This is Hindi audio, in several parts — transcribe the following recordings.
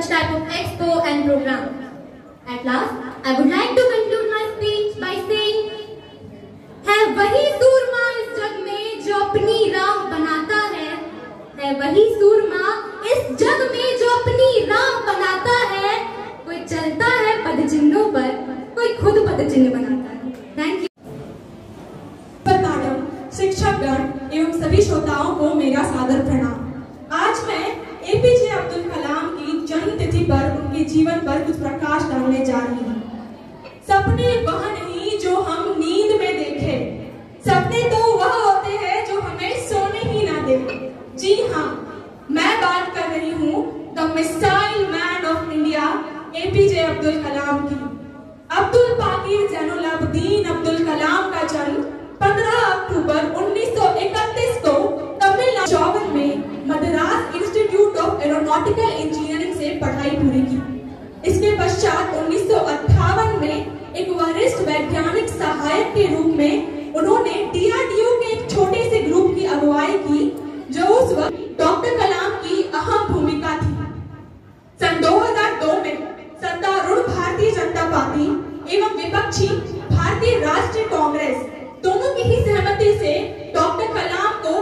such type of expo and program. At last, I would like to conclude my speech by saying, है वही सूरमा इस जग में जो अपनी राह बनाता है वही सूरमा इस जग में जो अपनी राह बनाता है। कोई चलता है पद चिन्हों पर, कोई खुद पद चिन्ह बनाता है। Thank you. मैडम, शिक्षकगण एवं सभी श्रोताओं को मेरा सादर प्रणाम। आज मैं एपीजे अब्दुल कलाम की जन्म तिथि पर उनके जीवन पर कुछ प्रकाश डालने जा रही हूँ। सपने वह नहीं जो हम नींद में देखे, सपने तो वह होते हैं जो हमें सोने ही ना दे। जी हाँ, मैं बात कर रही हूँ the missile man of India APJ Abdul Kalam की। अब्दुल पाकीर जैनुल आबदीन अब्दुल कलाम का जन्म 15 अक्टूबर 1931 को तमिलनाडु में Madras institute of aeronautical engineering से पढ़ाई पूरी की। इसके पश्चात 1958 में एक वरिष्ठ वैज्ञानिक सहायक के रूप में उन्होंने डीआरडीओ के एक छोटे से ग्रुप की अगुवाई की, जो उस वक्त डॉक्टर कलाम की अहम भूमिका थी। सन 2002 में सत्तारूढ़ भारतीय जनता पार्टी एवं विपक्षी भारतीय राष्ट्रीय कांग्रेस दोनों की ही सहमति से डॉक्टर कलाम को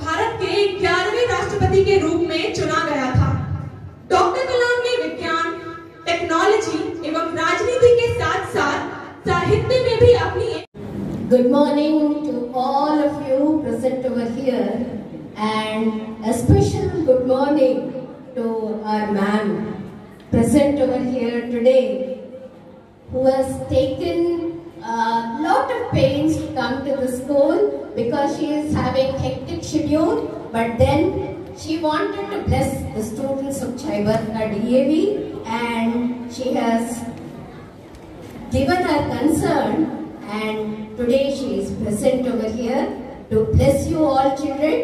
भारत के 11वें राष्ट्रपति के रूप में चुना गया था। डॉक्टर कलाम ने विज्ञान, टेक्नोलॉजी एवं राजनीति के साथ साथ साहित्य में भी अपनी। Good morning to all of you present over here, and a special good morning to our ma'am present over here today, who has taken a lot of pains to come to the school because she is having hectic schedule, but then she wanted to bless the students of Chaibarka DAV, and she has given her concern, and today she is present over here to bless you all children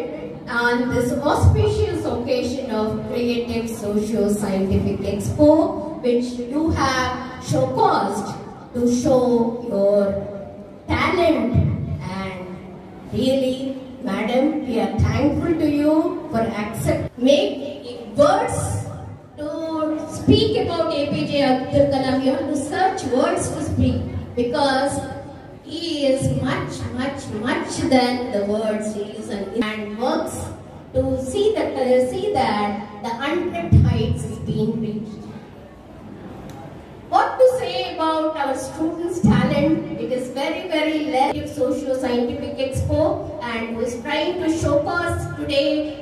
on this auspicious occasion of Creative Socio-Scientific Expo, which you have showcased to show your talent. And really, madam, we are thankful to you for make words to speak about APJ Abdul Kalam. You have to search words to speak, because he is much than the words he is, and works to see that the untapped heights is being reached. What to say about our students' talent? It is very less socio-scientific expo, and who is trying to showcase today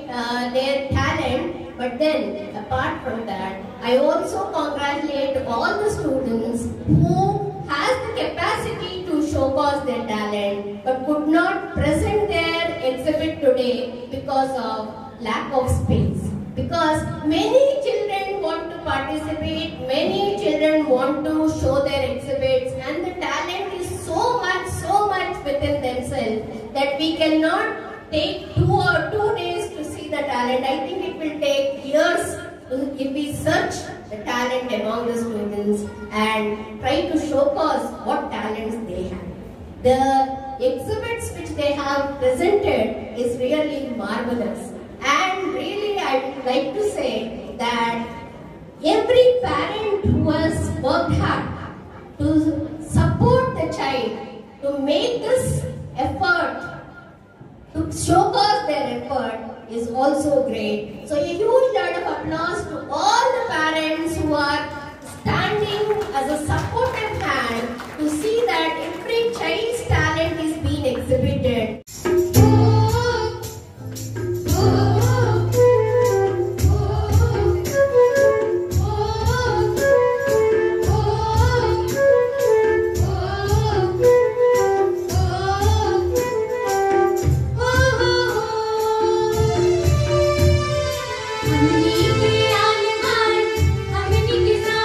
their talent. But then, apart from that, I also congratulate all the students who has the capacity to showcase their talent, but could not present their exhibit today because of lack of space. Because many children want to participate, many children want to show their exhibits, and the talent is so much within themselves that we cannot take 2 days to see the talent. I think it will take years if we search the talent among the students and try to showcase what talents they have. The exhibits which they have presented is really marvelous, and really I would like to say that every parent who has worked hard to support the child, to make this effort, to showcase their effort, is also great. So a huge round of applause to all the parents who are standing as a supportive hand to see that every child's talent is being exhibited. हमनी के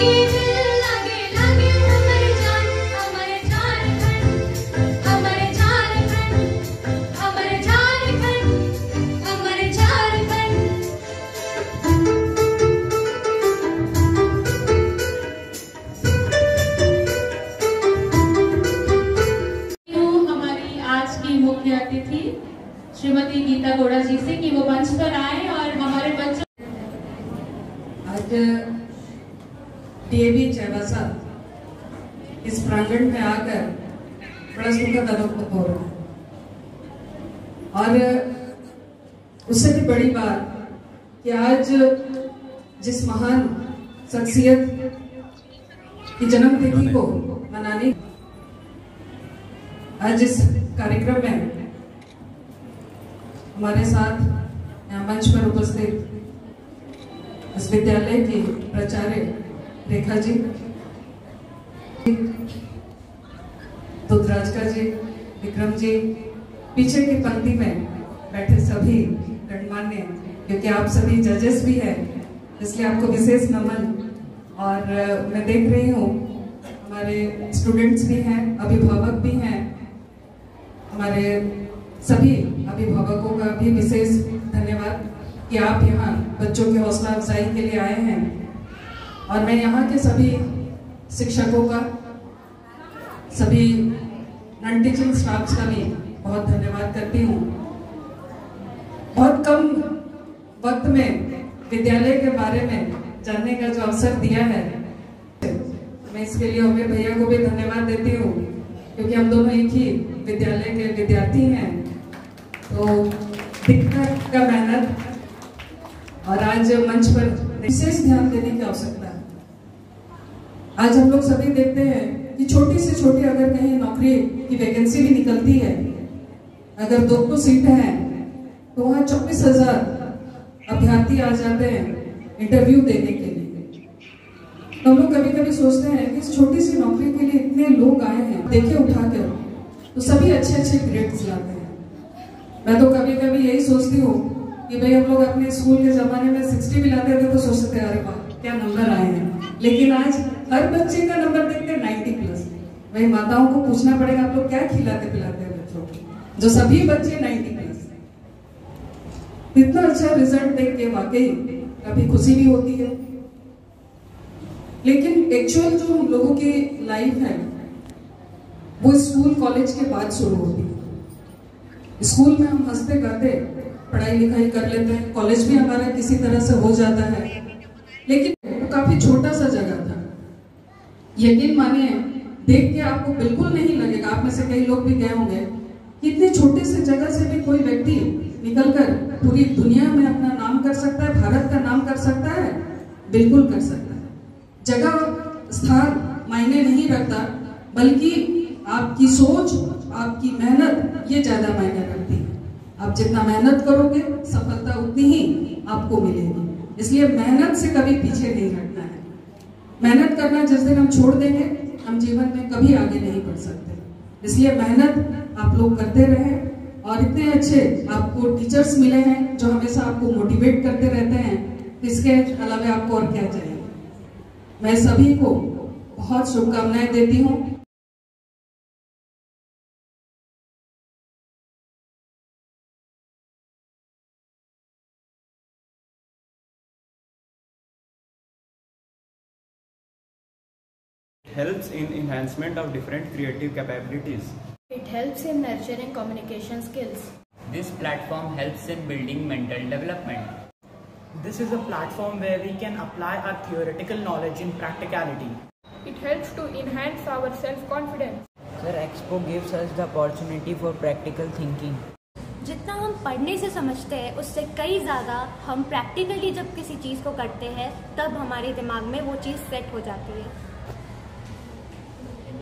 लागे दिल लागे लागे हमारे जान हमारे झारखंड हमारे झारखंड हमारे झारखंड हमारे झारखंड। हमारी आज की मुख्य अतिथि श्रीमती गीता गौड़ा जी से कि वो मंच पर आए और हमारे बच्चों आज डीएवी चाईबासा इस प्रांगण में आकर बड़ा सुखद अनुभव हो रहा है। और उससे भी बड़ी बात कि आज जिस महान शख्सियत की जन्मतिथि को मनाने आज इस कार्यक्रम में हमारे साथ यहाँ मंच पर उपस्थित इस विद्यालय की प्राचार्य रेखा जी, दुधराजका जी, विक्रम जी, पीछे की पंक्ति में बैठे सभी गणमान्य, क्योंकि आप सभी जजेस भी हैं इसलिए आपको विशेष नमन। और मैं देख रही हूँ हमारे स्टूडेंट्स भी हैं, अभिभावक भी हैं, हमारे सभी अभिभावकों का भी विशेष धन्यवाद कि आप यहाँ बच्चों की हौसला अफजाई के लिए आए हैं। और मैं यहाँ के सभी शिक्षकों का, सभी नॉन टीचिंग स्टाफ्स का भी बहुत धन्यवाद करती हूँ। बहुत कम वक्त में विद्यालय के बारे में जानने का जो अवसर दिया है, मैं इसके लिए अमीर भैया को भी धन्यवाद देती हूँ, क्योंकि हम दोनों एक ही विद्यालय के विद्यार्थी हैं। तो दिखना का मेहनत और आज मंच पर विशेष ध्यान देने की आवश्यकता है। आज हम लोग सभी देखते हैं कि छोटी से छोटी अगर कहीं नौकरी की वैकेंसी भी निकलती है, अगर 2 सीटें हैं तो वहाँ 24,000 अभ्यर्थी आ जाते हैं इंटरव्यू देने के लिए। तो हम लोग कभी कभी सोचते हैं कि इस छोटी सी नौकरी के लिए इतने लोग आए हैं, देखे उठाकर तो सभी अच्छे अच्छे ग्रेड्स लाते हैं। मैं तो कभी कभी यही सोचती हूँ कि भाई हम लोग अपने स्कूल के जमाने में 60 भी लाते थे तो सोचते थे अरे वाह क्या नंबर आए हैं, लेकिन आज हर बच्चे का नंबर देखते हैं 90+। वही माताओं को पूछना पड़ेगा आप लोग क्या खिलाते पिलाते हैं बच्चों को, जो सभी बच्चे 90+। इतना अच्छा रिजल्ट देख के वाकई कभी खुशी भी होती है, लेकिन एक्चुअल जो हम लोगों की लाइफ है वो स्कूल कॉलेज के बाद शुरू होती है। स्कूल में हम हंसते गाते पढ़ाई लिखाई कर लेते हैं, कॉलेज भी हमारा किसी तरह से हो जाता है, लेकिन वो काफी छोटा सा जगह था। यकीन मानिए देख के आपको बिल्कुल नहीं लगेगा, आप में से कई लोग भी गए होंगे, कि इतने छोटे से जगह से भी कोई व्यक्ति निकलकर पूरी दुनिया में अपना नाम कर सकता है, भारत का नाम कर सकता है। बिल्कुल कर सकता है। जगह स्थान मायने नहीं रखता, बल्कि आपकी सोच, आपकी मेहनत ये ज्यादा मायने रखती है। आप जितना मेहनत करोगे सफलता उतनी ही आपको मिलेगी। इसलिए मेहनत से कभी पीछे नहीं हटना है। मेहनत करना जिस दिन हम छोड़ देंगे हम जीवन में कभी आगे नहीं बढ़ सकते। इसलिए मेहनत आप लोग करते रहें, और इतने अच्छे आपको टीचर्स मिले हैं जो हमेशा आपको मोटिवेट करते रहते हैं। इसके अलावा आपको और क्या चाहिए। मैं सभी को बहुत शुभकामनाएं देती हूँ। Helps in enhancement of different creative capabilities. It helps in nurturing communication skills. This platform helps in building mental development. This is a platform where we can apply our theoretical knowledge in practicality. It helps to enhance our self-confidence. Sir, Expo gives us the opportunity for practical thinking. जितना हम पढ़ने से समझते हैं उससे कई ज़्यादा हम प्रैक्टिकली जब किसी चीज़ को करते हैं तब हमारे दिमाग में वो चीज़ सेट हो जाती है।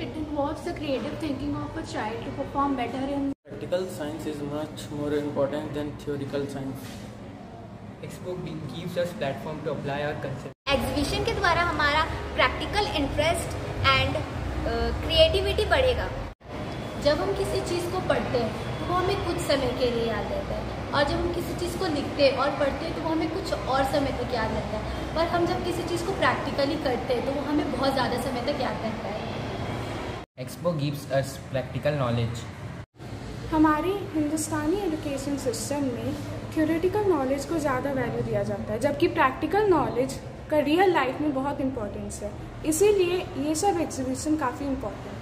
It involves the creative thinking of a child to perform better in. Practical science is much more important than theoretical science. Expo gives us platform to apply our concepts. Exhibition के द्वारा हमारा प्रैक्टिकल इंटरेस्ट एंड क्रिएटिविटी बढ़ेगा। जब हम किसी चीज़ को पढ़ते हैं तो वो हमें कुछ समय के लिए याद रहता है, और जब हम किसी चीज़ को लिखते और पढ़ते हैं तो वो हमें कुछ और समय तक याद रहता है, पर हम जब किसी चीज़ को प्रैक्टिकली करते हैं तो वो हमें बहुत ज़्यादा समय तक याद रहता है। Expo gives us practical knowledge. हमारे हिंदुस्तानी एजुकेशन सिस्टम में थ्योरेटिकल नॉलेज को ज़्यादा वैल्यू दिया जाता है, जबकि प्रैक्टिकल नॉलेज का रियल लाइफ में बहुत इम्पोर्टेंस है। इसीलिए ये सब एग्जीबिशन काफ़ी इम्पोर्टेंट है।